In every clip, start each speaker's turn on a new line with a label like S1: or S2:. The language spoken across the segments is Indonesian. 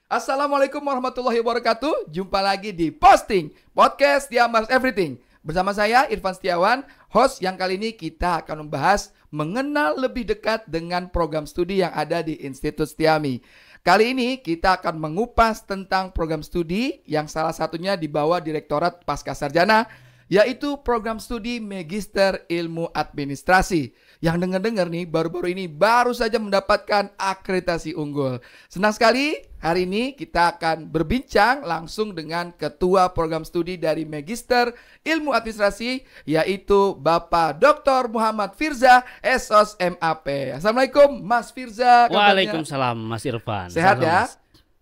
S1: Assalamualaikum warahmatullahi wabarakatuh. Jumpa lagi di Posting Podcast Diamars Everything. Bersama saya Irfan Setiawan, host yang kali ini kita akan membahas mengenal lebih dekat dengan program studi yang ada di Institut Setiami. Kali ini kita akan mengupas tentang program studi yang salah satunya di bawah Direktorat Pascasarjana, yaitu program studi Magister Ilmu Administrasi. Yang dengar-dengar nih baru-baru ini baru saja mendapatkan akreditasi unggul. Senang sekali hari ini kita akan berbincang langsung dengan Ketua Program Studi dari Magister Ilmu Administrasi, yaitu Bapak Dr. Muhammad Firza, SOS MAP. Assalamualaikum Mas Firza.
S2: Waalaikumsalam Mas Irfan.
S1: Sehat ya?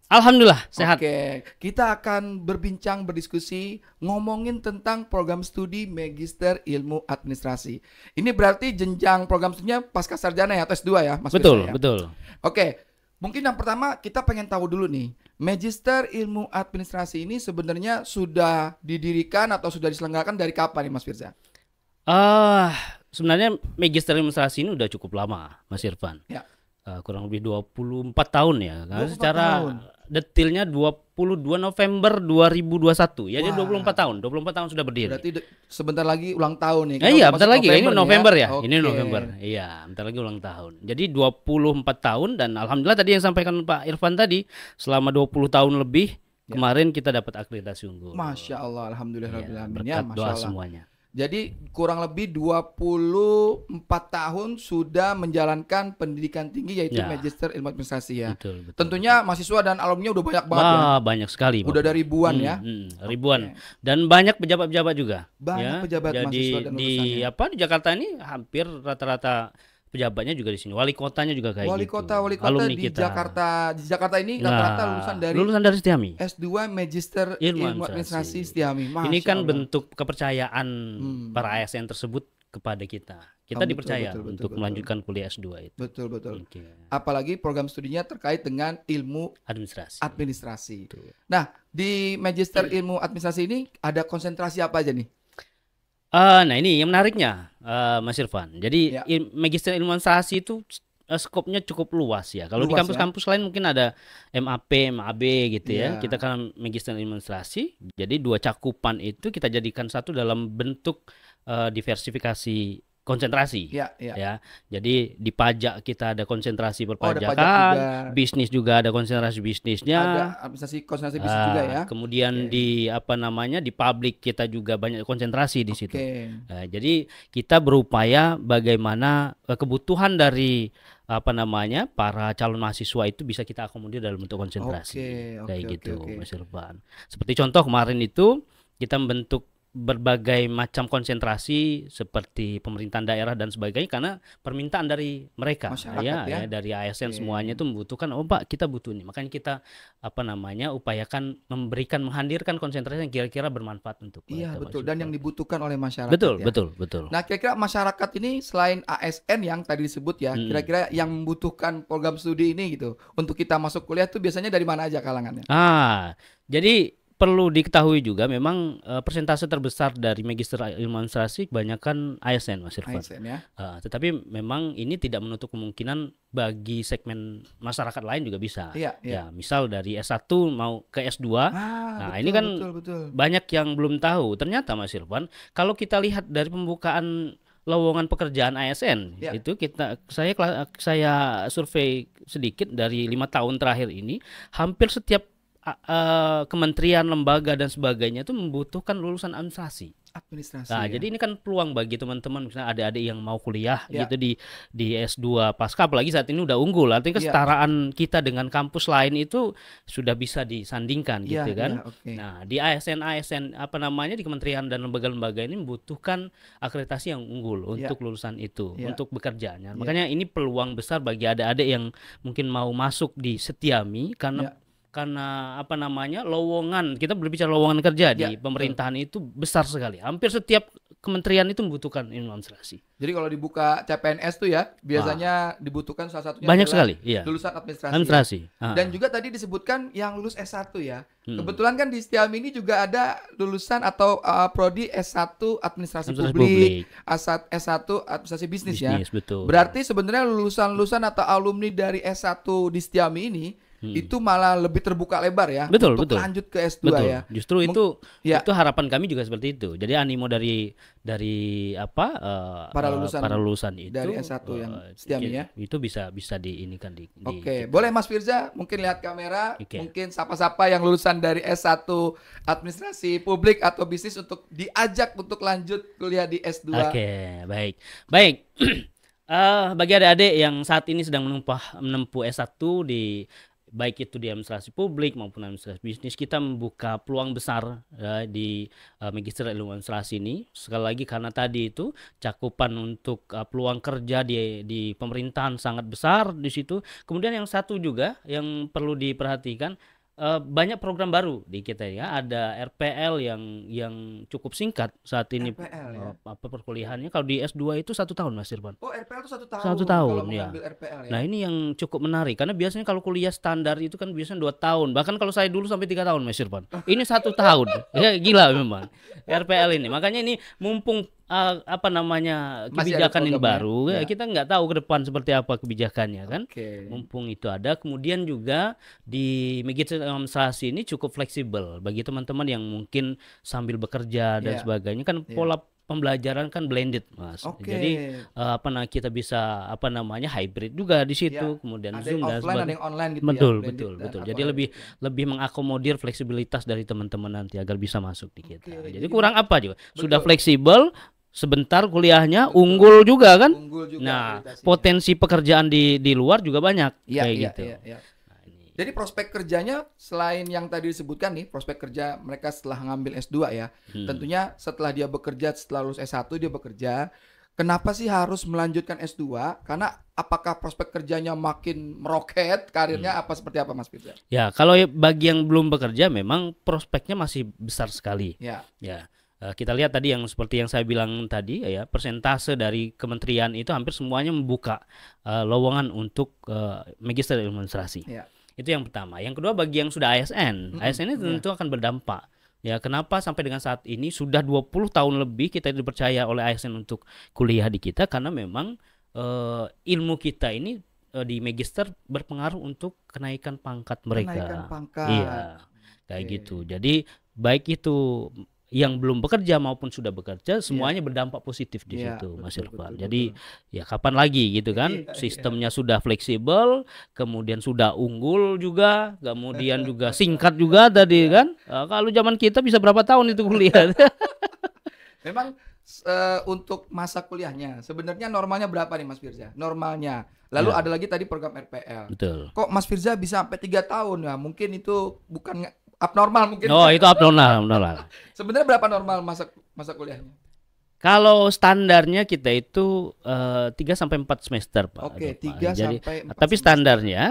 S2: Alhamdulillah sehat.
S1: Oke, kita akan berbincang, berdiskusi, ngomongin tentang program studi Magister Ilmu Administrasi. Ini berarti jenjang program studinya Pascasarjana ya, atau S2 ya, Mas
S2: Betul,
S1: Firza, ya?
S2: betul.
S1: Oke, mungkin yang pertama kita pengen tahu dulu nih, Magister Ilmu Administrasi ini sebenarnya sudah didirikan atau sudah diselenggarakan dari kapan nih Mas Firza?
S2: Sebenarnya Magister Administrasi ini udah cukup lama, Mas Irfan.
S1: Ya.
S2: Kurang lebih 24 tahun ya. Karena
S1: 24
S2: secara
S1: tahun.
S2: detailnya 22 November 2021. Ya, jadi
S1: Wah.
S2: 24 tahun. 24 tahun sudah berdiri.
S1: Berarti sebentar lagi ulang tahun nih. Kita
S2: Iya,
S1: udah
S2: bentar
S1: masuk
S2: lagi. Ini November ya.
S1: Oke.
S2: Ini November. Iya, bentar lagi ulang tahun. Jadi 24 tahun dan alhamdulillah tadi yang sampaikan Pak Irfan tadi, selama 20 tahun lebih kemarin kita dapat akreditasi unggul.
S1: Masya Allah, alhamdulillah.
S2: Iya,
S1: Ya,
S2: berkat
S1: Masya
S2: doa
S1: Allah.
S2: semuanya.
S1: Jadi kurang lebih 24 tahun sudah menjalankan pendidikan tinggi, yaitu
S2: Ya.
S1: Magister Ilmu Administrasi ya.
S2: Betul, betul.
S1: Tentunya mahasiswa dan alumni udah banyak banget ya.
S2: Wah, banyak sekali.
S1: Udah
S2: Bapak.
S1: ada ribuan ya.
S2: Ribuan.
S1: Oke.
S2: Dan banyak pejabat-pejabat juga.
S1: Banyak pejabat
S2: Jadi
S1: mahasiswa dan
S2: di
S1: lulusannya.
S2: di Jakarta ini hampir rata-rata pejabatnya juga di sini. Wali kotanya juga kayak
S1: Wali
S2: gitu.
S1: kota
S2: Alumni
S1: di
S2: kita.
S1: Jakarta ini
S2: Nah,
S1: rata-rata
S2: lulusan dari Setiami.
S1: S2 Magister Ilmu Administrasi Setiami. Masya
S2: Ini kan
S1: Allah.
S2: bentuk kepercayaan para ASN tersebut kepada kita. Kita
S1: Betul,
S2: dipercaya
S1: betul,
S2: untuk
S1: betul.
S2: melanjutkan kuliah S2 itu.
S1: Betul.
S2: Oke.
S1: Apalagi program studinya terkait dengan ilmu
S2: Administrasi.
S1: administrasi.
S2: Betul.
S1: Nah, di Magister Ilmu Administrasi ini ada konsentrasi apa aja nih?
S2: Nah ini yang menariknya, Mas Irfan. Jadi
S1: Ya.
S2: Magister Ilmu Administrasi itu skopnya cukup luas ya. Kalau di
S1: Luas,
S2: kampus-kampus lain mungkin ada MAP, MAB gitu
S1: Ya.
S2: ya. Kita kan Magister Ilmu Administrasi. Jadi dua cakupan itu kita jadikan satu dalam bentuk diversifikasi konsentrasi.
S1: Ya.
S2: Ya, jadi di pajak kita ada konsentrasi
S1: Oh, ada pajak
S2: perpajakan,
S1: juga.
S2: bisnis juga ada konsentrasi bisnisnya.
S1: Ada konsentrasi bisnis juga ya.
S2: Kemudian
S1: Oke.
S2: di publik kita juga banyak konsentrasi di situ.
S1: Oke.
S2: Nah, jadi kita berupaya bagaimana kebutuhan dari para calon mahasiswa itu bisa kita akomodir dalam bentuk konsentrasi.
S1: Oke,
S2: Kayak
S1: oke,
S2: gitu,
S1: oke.
S2: Mas Irfan. Seperti contoh kemarin itu kita membentuk berbagai macam konsentrasi seperti pemerintahan daerah dan sebagainya karena permintaan dari mereka
S1: Masyarakat ya.
S2: dari ASN
S1: Oke.
S2: semuanya itu membutuhkan, oh Pak kita butuh ini, makanya kita upayakan menghadirkan konsentrasi yang kira-kira bermanfaat untuk
S1: Iya,
S2: mereka,
S1: betul.
S2: Mas
S1: Dan
S2: Irfan.
S1: yang dibutuhkan oleh masyarakat
S2: betul
S1: ya.
S2: betul.
S1: Nah, kira-kira masyarakat ini selain ASN yang tadi disebut ya, kira-kira yang membutuhkan program studi ini gitu untuk kita masuk kuliah tuh biasanya dari mana aja kalangannya?
S2: Jadi perlu diketahui juga memang persentase terbesar dari Magister Ilmu Administrasi kebanyakan ASN, Mas Irfan.
S1: ASN ya.
S2: Tetapi memang ini tidak menutup kemungkinan bagi segmen masyarakat lain juga bisa.
S1: Iya.
S2: Ya, misal dari S1 mau ke S2.
S1: Nah,
S2: ini kan
S1: betul.
S2: banyak yang belum tahu. Ternyata Mas Irfan, kalau kita lihat dari pembukaan lowongan pekerjaan ASN
S1: Ya.
S2: itu saya survei sedikit dari 5 tahun terakhir ini, hampir setiap kementerian, lembaga dan sebagainya itu membutuhkan lulusan administrasi.
S1: Administrasi.
S2: Nah,
S1: ya.
S2: jadi ini kan peluang bagi teman-teman misalnya adik-adik yang mau kuliah
S1: Ya.
S2: gitu di S2 pasca, apalagi saat ini udah unggul. Artinya
S1: Ya.
S2: kesetaraan kita dengan kampus lain itu sudah bisa disandingkan
S1: Ya,
S2: gitu kan.
S1: ya, oke.
S2: Nah, di ASN di kementerian dan lembaga-lembaga ini membutuhkan akreditasi yang unggul
S1: Ya.
S2: untuk lulusan itu,
S1: Ya.
S2: untuk bekerjanya.
S1: Ya.
S2: Makanya ini peluang besar bagi adik-adik yang mungkin mau masuk di Setiami karena lowongan, kita berbicara lowongan kerja
S1: Ya,
S2: di pemerintahan itu besar sekali. Hampir setiap kementerian itu membutuhkan ilmu administrasi.
S1: Jadi kalau dibuka CPNS tuh ya, biasanya dibutuhkan salah satunya
S2: Banyak
S1: adalah
S2: sekali, iya.
S1: lulusan administrasi.
S2: Administrasi.
S1: Dan juga tadi disebutkan yang lulus S1 ya. Kebetulan kan di Setiami ini juga ada lulusan atau prodi S1 Administrasi Publik, S1 Administrasi Bisnis ya.
S2: Betul.
S1: Berarti sebenarnya lulusan-lulusan atau alumni dari S1 di Setiami ini itu malah lebih terbuka lebar ya
S2: Betul,
S1: untuk
S2: betul.
S1: lanjut ke S2
S2: Betul.
S1: ya.
S2: Justru
S1: ya.
S2: itu harapan kami juga seperti itu. Jadi animo dari apa para lulusan itu
S1: dari S1 yang Setiami ya.
S2: Itu bisa diinikan di
S1: Oke, boleh Mas Firza mungkin lihat kamera,
S2: Oke.
S1: mungkin sapa-sapa yang lulusan dari S1 Administrasi Publik atau Bisnis untuk diajak untuk lanjut kuliah di S2.
S2: Oke, baik. Baik. Bagi adik-adik yang saat ini sedang menempuh S1 baik itu di administrasi publik maupun administrasi bisnis, kita membuka peluang besar di Magister Ilmu Administrasi ini. Sekali lagi karena tadi itu cakupan untuk peluang kerja di pemerintahan sangat besar di situ. Kemudian yang satu juga yang perlu diperhatikan, banyak program baru di kita ya. Ada RPL yang cukup singkat saat ini.
S1: RPL, ya?
S2: Apa perkuliahannya kalau di S2 itu 1 tahun, Mas Irfan.
S1: Oh, RPL itu 1 tahun.
S2: 1 tahun
S1: kalau
S2: ya.
S1: mengambil RPL ya.
S2: Nah, ini yang cukup menarik karena biasanya kalau kuliah standar itu kan biasanya 2 tahun. Bahkan kalau saya dulu sampai 3 tahun, Mas Irfan. Ini 1 tahun. Ya, gila memang. RPL ini. Makanya ini mumpung kebijakan ini baru, ya. Kita nggak tahu ke depan seperti apa kebijakannya kan. Mumpung itu ada, kemudian juga di Magister Administrasi ini cukup fleksibel bagi teman-teman yang mungkin sambil bekerja dan sebagainya kan. Pola pembelajaran kan blended, Mas. Jadi kita bisa hybrid juga di situ, kemudian
S1: ada
S2: Zoom dan
S1: offline, ada yang online gitu.
S2: Betul. Jadi lebih mengakomodir fleksibilitas dari teman-teman nanti agar bisa masuk di kita. Jadi kurang apa juga? Sudah fleksibel, sebentar kuliahnya, unggul juga kan. Nah, potensi pekerjaan di luar juga banyak kayak gitu.
S1: Nah, jadi prospek kerjanya selain yang tadi disebutkan nih, prospek kerja mereka setelah ngambil S2 ya. Tentunya setelah dia bekerja, setelah lulus S1 dia bekerja. Kenapa sih harus melanjutkan S2? Karena apakah prospek kerjanya makin meroket, karirnya apa seperti apa, Mas Firza?
S2: Ya, kalau bagi yang belum bekerja memang prospeknya masih besar sekali. Ya. Kita lihat tadi yang seperti yang saya bilang tadi ya, persentase dari kementerian itu hampir semuanya membuka lowongan untuk Magister Ilmu Administrasi. Itu yang pertama. Yang kedua, bagi yang sudah ASN, ASN ini tentu akan berdampak. Ya, kenapa sampai dengan saat ini sudah 20 tahun lebih kita dipercaya oleh ASN untuk kuliah di kita, karena memang ilmu kita ini di Magister berpengaruh untuk kenaikan pangkat mereka.
S1: Kenaikan pangkat.
S2: Iya. Kayak gitu. Jadi baik itu yang belum bekerja maupun sudah bekerja, semuanya berdampak positif di situ, Mas Irfan. Jadi ya kapan lagi gitu kan, sistemnya sudah fleksibel, kemudian sudah unggul juga, kemudian juga singkat juga tadi kan. Kalau zaman kita bisa berapa tahun itu kuliah?
S1: Memang untuk masa kuliahnya sebenarnya normalnya berapa nih, Mas Firza? Normalnya. Lalu ada lagi tadi program RPL.
S2: Betul.
S1: Kok Mas Firza bisa sampai 3 tahun ya? Mungkin itu bukan abnormal mungkin.
S2: Oh, itu abnormal.
S1: Sebenarnya berapa normal masa kuliahnya?
S2: Kalau standarnya kita itu 3 sampai 4 semester, Pak.
S1: Oke, 3
S2: Jadi,
S1: sampai 4
S2: tapi
S1: semester.
S2: standarnya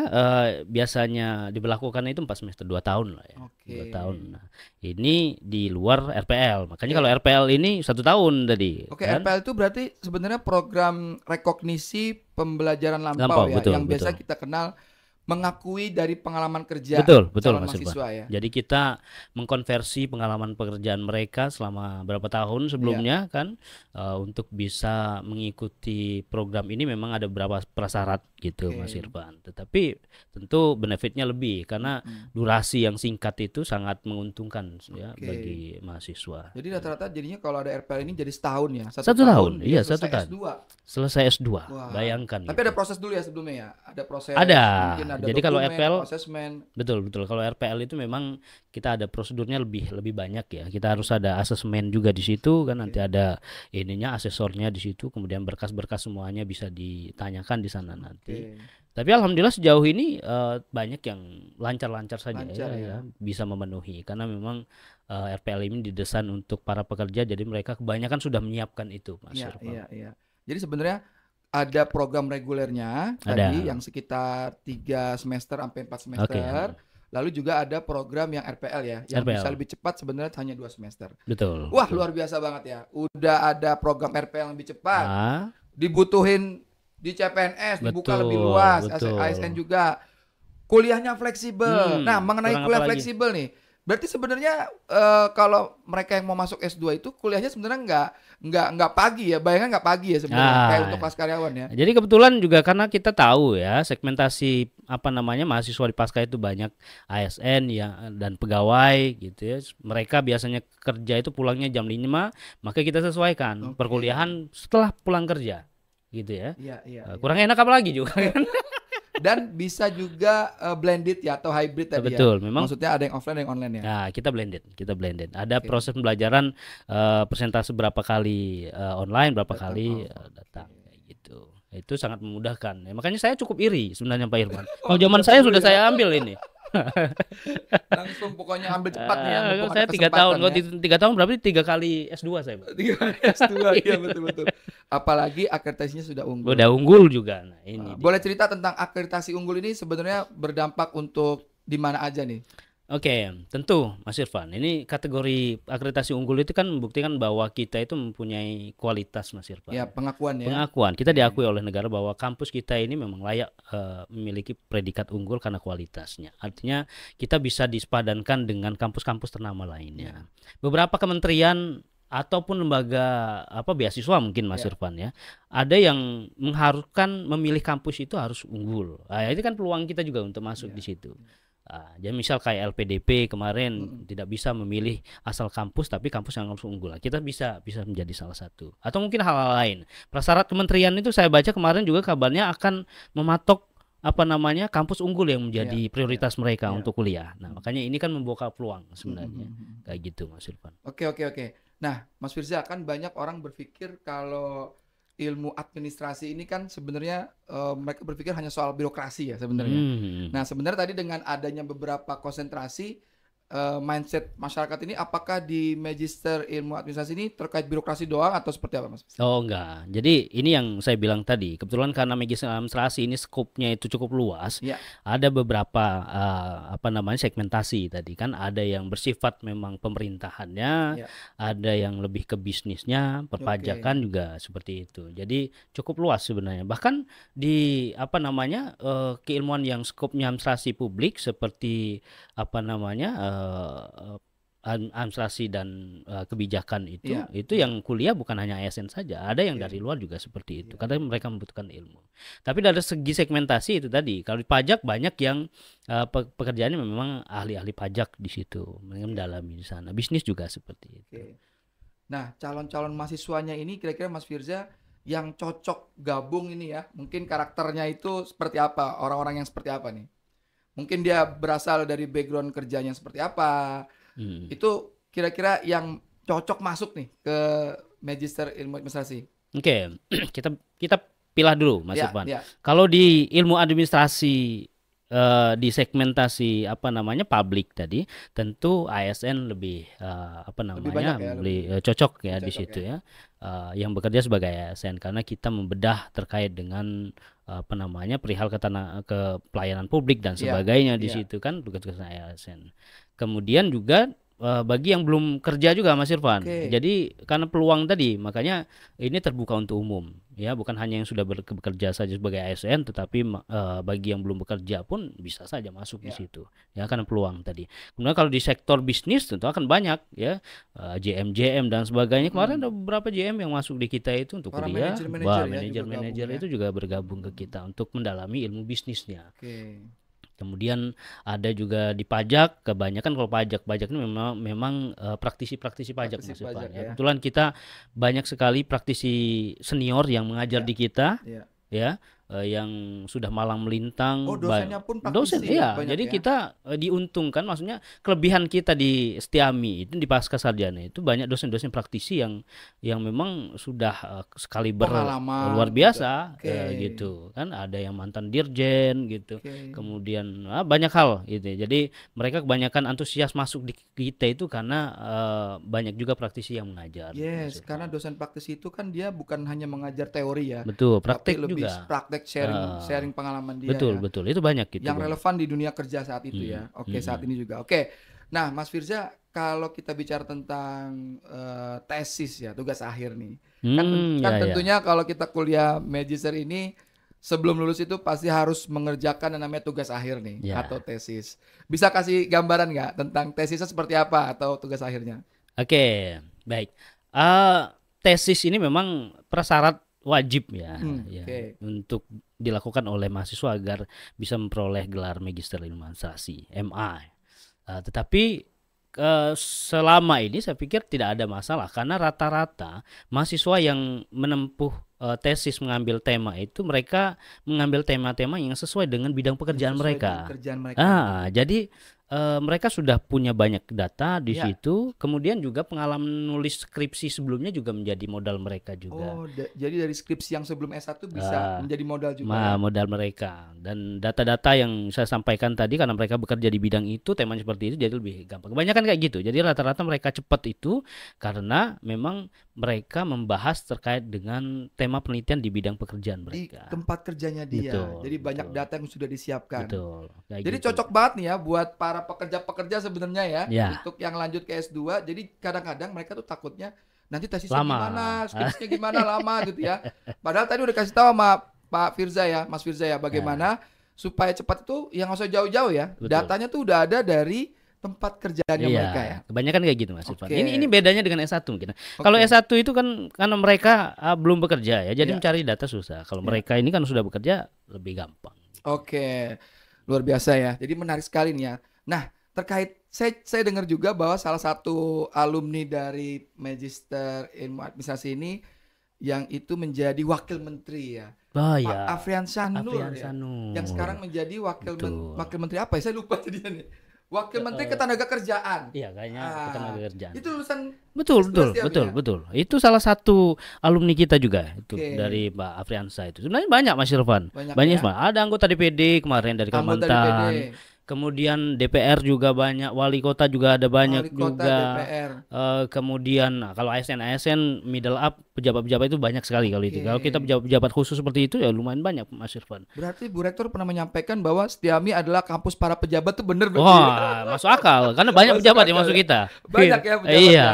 S2: biasanya diberlakukan itu 4 semester, 2 tahun lah ya. 2 tahun. Nah, ini di luar RPL. Makanya kalau RPL ini 1 tahun tadi.
S1: Oke, kan? RPL itu berarti sebenarnya program rekognisi pembelajaran lampau ya, yang biasa kita kenal mengakui dari pengalaman kerja
S2: betul
S1: calon
S2: Mas
S1: mahasiswa ya.
S2: Jadi kita mengkonversi pengalaman pekerjaan mereka selama berapa tahun sebelumnya kan untuk bisa mengikuti program ini. Memang ada beberapa prasyarat gitu, Mas Irfan. Tetapi tentu benefitnya lebih karena durasi yang singkat itu sangat menguntungkan ya bagi mahasiswa.
S1: Jadi rata-rata jadinya kalau ada RPL ini jadi setahun ya.
S2: 1 tahun. Iya, 1 tahun.
S1: S2.
S2: Selesai S2.
S1: Wah.
S2: Bayangkan.
S1: Tapi ada proses dulu ya sebelumnya ya. Ada proses.
S2: Ada.
S1: Jadi
S2: kalau
S1: dokumen,
S2: RPL
S1: asesmen.
S2: Betul. Kalau RPL itu memang kita ada prosedurnya lebih banyak ya. Kita harus ada asesmen juga di situ kan, nanti ada ininya, asesornya di situ, kemudian berkas-berkas semuanya bisa ditanyakan di sana nanti. Tapi alhamdulillah sejauh ini banyak yang lancar-lancar saja ya, bisa memenuhi karena memang RPL ini didesain untuk para pekerja, jadi mereka kebanyakan sudah menyiapkan itu, Mas Irfan.
S1: Iya. Jadi sebenarnya ada program regulernya tadi yang sekitar 3 semester sampai 4 semester. Lalu juga ada program yang RPL ya, yang bisa lebih cepat, sebenarnya hanya 2 semester.
S2: Betul.
S1: Wah, luar biasa banget ya. Udah ada program RPL yang lebih cepat. Dibutuhin di CPNS, dibuka lebih luas, ASN juga. Kuliahnya fleksibel. Nah, mengenai kuliah fleksibel nih, Berarti sebenarnya kalau mereka yang mau masuk S2 itu kuliahnya sebenarnya nggak pagi ya, bayangan nggak pagi ya sebenarnya kayak untuk kelas karyawan ya.
S2: Jadi kebetulan juga karena kita tahu ya segmentasi mahasiswa di Pasca itu banyak ASN ya dan pegawai gitu ya. Mereka biasanya kerja itu pulangnya jam 5, maka kita sesuaikan perkuliahan setelah pulang kerja gitu ya.
S1: Iya.
S2: Kurang enak apa lagi juga kan.
S1: Dan bisa juga blended ya atau hybrid tadi.
S2: Betul,
S1: ya.
S2: memang.
S1: Maksudnya ada yang offline, ada yang online ya.
S2: Nah, kita blended. Ada proses pembelajaran persentase berapa kali online, berapa kali datang kayak gitu. Itu sangat memudahkan. Ya, makanya saya cukup iri sebenarnya Pak Irfan. Kalau zaman saya sudah saya ambil ini.
S1: Langsung pokoknya ambil cepat nih ya.
S2: Saya 3 tahun, ya. 3 tahun berarti 3 kali S2 saya.
S1: 3 kali S2, iya betul. Apalagi akreditasinya sudah unggul.
S2: Udah unggul juga. Nah, ini.
S1: Boleh cerita tentang akreditasi unggul ini sebenarnya berdampak untuk di mana aja nih?
S2: Oke, tentu Mas Irfan. Ini kategori akreditasi unggul itu kan membuktikan bahwa kita itu mempunyai kualitas, Mas Irfan.
S1: Ya, pengakuan ya.
S2: Pengakuan. Kita diakui oleh negara bahwa kampus kita ini memang layak memiliki predikat unggul karena kualitasnya. Artinya kita bisa disepadankan dengan kampus-kampus ternama lainnya. Beberapa kementerian ataupun lembaga beasiswa mungkin Mas Irfan ya. Ada yang mengharuskan memilih kampus itu harus unggul. Nah, itu kan peluang kita juga untuk masuk di situ. Jadi misal kayak LPDP kemarin tidak bisa memilih asal kampus tapi kampus yang harus unggul. Kita bisa menjadi salah satu. Atau mungkin hal-hal lain. Prasyarat kementerian itu saya baca kemarin juga kabarnya akan mematok kampus unggul yang menjadi prioritas mereka untuk kuliah. Nah, makanya ini kan membuka peluang sebenarnya. Kayak gitu Mas Irfan.
S1: Oke. Nah, Mas Firza, kan banyak orang berpikir kalau ilmu administrasi ini kan sebenarnya mereka berpikir hanya soal birokrasi ya sebenarnya. Nah, sebenarnya tadi dengan adanya beberapa konsentrasi mindset masyarakat ini, apakah di Magister Ilmu Administrasi ini terkait birokrasi doang atau seperti apa, Mas?
S2: Oh enggak. Jadi ini yang saya bilang tadi. Kebetulan karena Magister Administrasi ini skopnya itu cukup luas. Ada beberapa segmentasi tadi kan. Ada yang bersifat memang pemerintahannya, ada yang lebih ke bisnisnya, perpajakan juga seperti itu. Jadi cukup luas sebenarnya. Bahkan di keilmuan yang skopnya administrasi publik seperti administrasi dan kebijakan itu yang kuliah bukan hanya ASN saja, ada yang dari luar juga seperti itu karena mereka membutuhkan ilmu. Tapi dari segi segmentasi itu tadi, kalau di pajak banyak yang pekerjaannya memang ahli-ahli pajak di situ, mendalami di sana. Bisnis juga seperti itu.
S1: Nah, calon-calon mahasiswanya ini kira-kira Mas Firza yang cocok gabung ini ya, mungkin karakternya itu seperti apa, orang-orang yang seperti apa nih? Mungkin dia berasal dari background kerjanya seperti apa. Itu kira-kira yang cocok masuk nih ke Magister Ilmu Administrasi.
S2: Oke. Kita pilah dulu Mas Irfan. Kalau di ilmu administrasi di segmentasi publik tadi, tentu ASN lebih lebih cocok ya di situ ya. Yang bekerja sebagai ASN karena kita membedah terkait dengan perihal ke pelayanan publik dan sebagainya di situ kan tugas-tugas ASN. Kemudian juga bagi yang belum kerja juga Mas Irfan. Jadi karena peluang tadi makanya ini terbuka untuk umum ya, bukan hanya yang sudah bekerja saja sebagai ASN tetapi bagi yang belum bekerja pun bisa saja masuk di situ ya karena peluang tadi. Kemudian kalau di sektor bisnis tentu akan banyak ya JM dan sebagainya. Kemarin ada beberapa JM yang masuk di kita itu untuk kuliah. Manajer itu juga bergabung ke kita untuk mendalami ilmu bisnisnya. Kemudian ada juga di pajak, kebanyakan kalau pajak ini memang praktisi pajak Mas Irfan ya. Kebetulan kita banyak sekali praktisi senior yang mengajar di kita ya. Yang sudah malang melintang.
S1: Dosennya pun praktisi.
S2: Jadi kita diuntungkan, maksudnya kelebihan kita di Setiami itu di pasca sarjana itu banyak dosen-dosen praktisi yang memang sudah sekaliber luar biasa gitu kan. Ada yang mantan dirjen gitu. Kemudian banyak hal gitu. Jadi mereka kebanyakan antusias masuk di kita itu karena banyak juga praktisi yang mengajar.
S1: Karena dosen praktisi itu kan dia bukan hanya mengajar teori ya.
S2: Betul, praktek
S1: tapi lebih
S2: juga.
S1: Sharing pengalaman dia.
S2: Betul. Itu banyak gitu.
S1: Yang relevan di dunia kerja saat itu ya. Saat ini juga. Nah, Mas Firza, kalau kita bicara tentang tesis ya, tugas akhir nih. Tentunya kalau kita kuliah magister ini sebelum lulus itu pasti harus mengerjakan yang namanya tugas akhir nih atau tesis. Bisa kasih gambaran nggak tentang tesisnya seperti apa atau tugas akhirnya?
S2: Oke, baik. Tesis ini memang prasyarat wajib untuk dilakukan oleh mahasiswa agar bisa memperoleh gelar Magister Ilmu Administrasi (MA). Tetapi selama ini saya pikir tidak ada masalah karena rata-rata mahasiswa yang menempuh tesis mengambil tema itu mereka mengambil tema-tema yang sesuai dengan bidang pekerjaan mereka. Jadi mereka sudah punya banyak data di situ, kemudian juga pengalaman nulis skripsi sebelumnya juga menjadi modal mereka juga.
S1: Jadi dari skripsi yang sebelum S1 bisa menjadi modal juga.
S2: Modal mereka. Dan data-data yang saya sampaikan tadi karena mereka bekerja di bidang itu, temanya seperti itu jadi lebih gampang. Kebanyakan kayak gitu. Jadi rata-rata mereka cepat itu karena memang mereka membahas terkait dengan tema penelitian di bidang pekerjaan mereka.
S1: Di tempat kerjanya dia. Jadi banyak data yang sudah disiapkan. Jadi
S2: gitu.
S1: Cocok banget nih ya buat para pekerja-pekerja sebenarnya ya. Untuk yang lanjut ke S2. Jadi kadang-kadang mereka tuh takutnya nanti tesisnya gimana, skripsinya gimana lama gitu ya. Padahal tadi udah kasih tahu sama Pak Firza ya, Mas Firza ya, bagaimana supaya cepat itu yang nggak usah jauh-jauh ya. Datanya tuh udah ada dari tempat kerjaannya mereka ya.
S2: Kebanyakan kayak gitu Mas Irfan. Ini bedanya dengan S1 mungkin. Kalau S1 itu kan karena mereka belum bekerja ya, jadi mencari data susah. Kalau mereka ini kan sudah bekerja lebih gampang.
S1: Luar biasa ya. Jadi menarik sekali nih ya. Nah, terkait saya dengar juga bahwa salah satu alumni dari Magister Ilmu Administrasi ini yang itu menjadi wakil menteri ya. Pak Afriansyah Nur ya, yang sekarang menjadi wakil menteri apa ya? Saya lupa jadinya nih. Wakil Menteri Ketenagakerjaan.
S2: Iya, kayaknya Ketenagakerjaan.
S1: Itu lulusan
S2: Betul. Itu salah satu alumni kita juga itu dari Pak Afriansyah itu. Sebenarnya banyak Mas Irfan. Banyak ya? Ada anggota DPD kemarin dari Kalimantan. Kemudian DPR juga banyak, wali kota juga ada banyak juga. Kemudian kalau ASN middle up pejabat-pejabat itu banyak sekali kalau itu. Kalau kita pejabat khusus seperti itu ya lumayan banyak Mas Irfan.
S1: Berarti Bu Rektor pernah menyampaikan bahwa Setiami adalah kampus para pejabat itu benar berarti.
S2: Masuk akal karena banyak pejabat yang masuk kita.
S1: Banyak ya pejabat.
S2: Iya,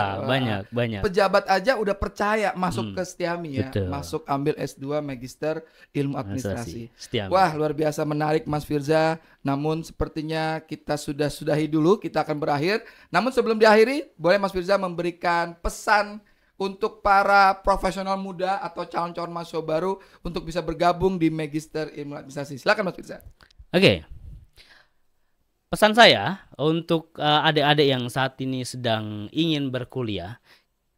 S2: banyak.
S1: Pejabat aja udah percaya masuk ke Setiami ya. Betul. Masuk ambil S2 Magister Ilmu Administrasi. Wah, luar biasa menarik Mas Firza. Namun sepertinya kita sudahi dulu, kita akan berakhir. Namun sebelum diakhiri, boleh Mas Firza memberikan pesan untuk para profesional muda atau calon-calon mahasiswa baru untuk bisa bergabung di Magister Ilmu Administrasi. Silakan Mas Firza.
S2: Pesan saya untuk adik-adik yang saat ini sedang ingin berkuliah.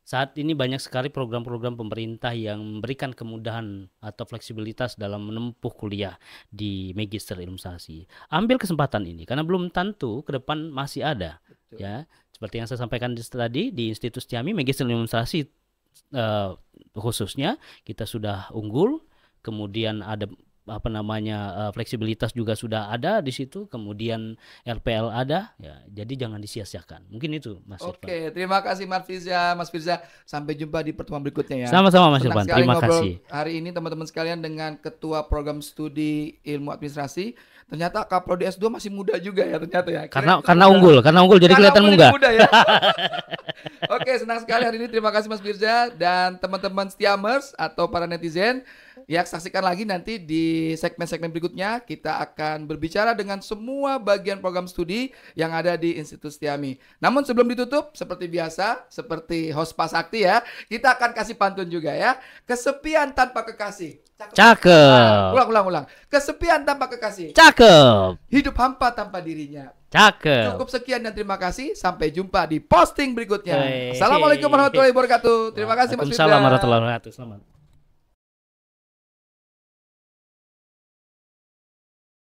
S2: Saat ini banyak sekali program-program pemerintah yang memberikan kemudahan atau fleksibilitas dalam menempuh kuliah di Magister Ilmu Administrasi. Ambil kesempatan ini karena belum tentu ke depan masih ada. Betul. Ya. Seperti yang saya sampaikan tadi di Institut Setiami Magister Ilmu Administrasi khususnya kita sudah unggul, kemudian ada fleksibilitas juga sudah ada di situ, kemudian RPL ada ya, jadi jangan disia-siakan. Mungkin itu Mas Irfan.
S1: Terima kasih Mas Firza. Sampai jumpa di pertemuan berikutnya ya.
S2: Sama-sama Mas Irfan. Terima kasih.
S1: Hari ini teman-teman sekalian dengan Ketua Program Studi Ilmu Administrasi. Ternyata Kaprodi S2 masih muda juga ya ternyata ya.
S2: Karena unggul jadi kelihatan muda
S1: ya. Senang sekali hari ini. Terima kasih Mas Firza dan teman-teman Setiamers atau para netizen. Ya, saksikan lagi nanti di segmen-segmen berikutnya. Kita akan berbicara dengan semua bagian program studi yang ada di Institut Setiami. Namun sebelum ditutup, seperti biasa, seperti host Pak Sakti ya, kita akan kasih pantun juga ya. Kesepian tanpa kekasih.
S2: Cakep.
S1: Ulang. Kesepian tanpa kekasih.
S2: Cakep.
S1: Hidup hampa tanpa dirinya.
S2: Cakep.
S1: Cukup sekian dan terima kasih. Sampai jumpa di posting berikutnya. Assalamualaikum warahmatullahi wabarakatuh. Terima kasih Mas Firza.
S2: Waalaikumsalam warahmatullahi wabarakatuh. Selamat.